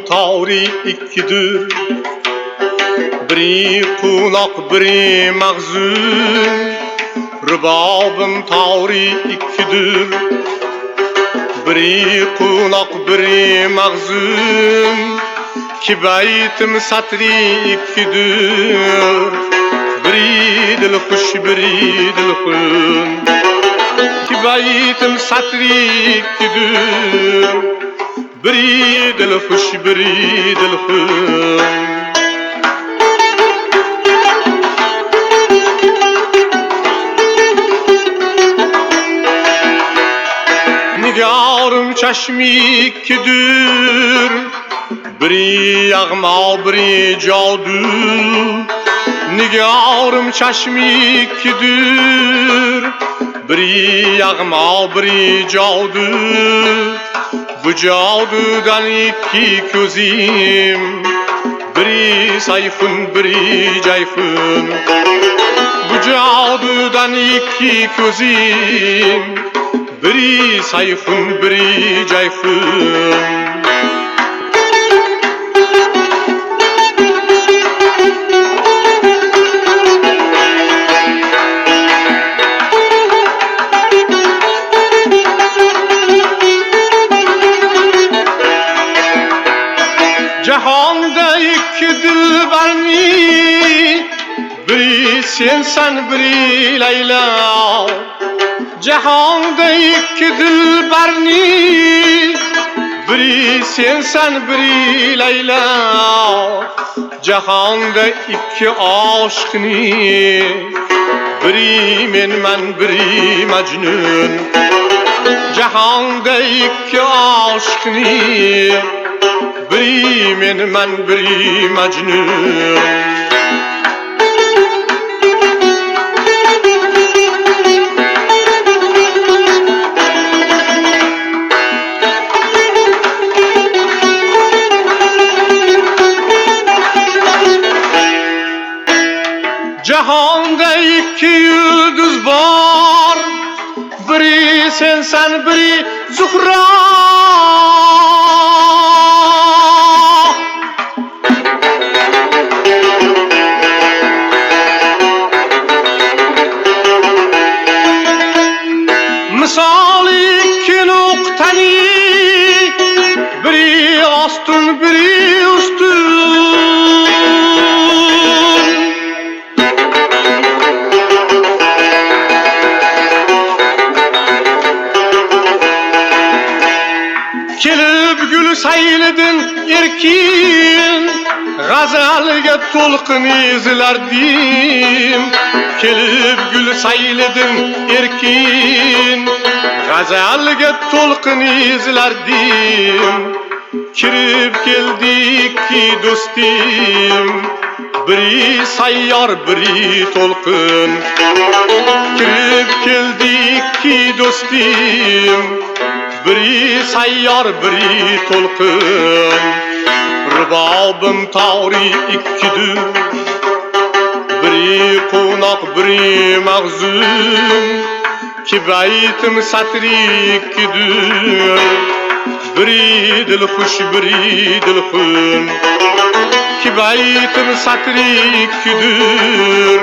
tari ikkidir. Biri quloq, biri mag'zun. Rubobim tari ikkidir. Biri quloq, biri mag'zun. Ki baytim satri ikkidir. Biri dilxush, biri dilxun. Ki baytim satri ikkidir. Biri dilxush, biri dilxun. Nigarım çeşmi ikkidir. Biri yağma, biri cadu. Nigarım çeşmi ikkidir. Biri yağma, biri cadu. Bu cadudan iki gözüm. Biri sayfın, biri cayfın. Bu cadudan iki gözüm. Biri sayfın, biri cayfın. Cahanda iki dilberni. Biri sen, biri Leyla. Cahanda iki dilberni. Biri sen, biri Leyla. Cahanda iki aşkni. Biri men, biri Mecnun. Cahanda iki aşkni. Biri men, biri Mecnun. Cahanda iki yıldız var. Biri sen, biri Zuhra. Misal iki noktani. Biri astun, biri üstün. Kelib gül sayledin erkin. G'azalga to'lqin izlardim. Kelib gül sayledin erkin. G'azalga to'lqin izlardim. Kirib keldik ki do'stim. Biri sayyor, biri to'lqin. Kirib keldik ki do'stim. Biri sayyor, biri to'lqin. Rubobim tari ikkidir. Biri quloq, biri mag'zun. Ki baytim satri ikkidir. Biri dilxush, biri dilxun. Ki baytim satri ikkidir.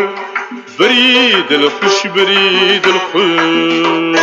Biri dilxush, biri dilxun.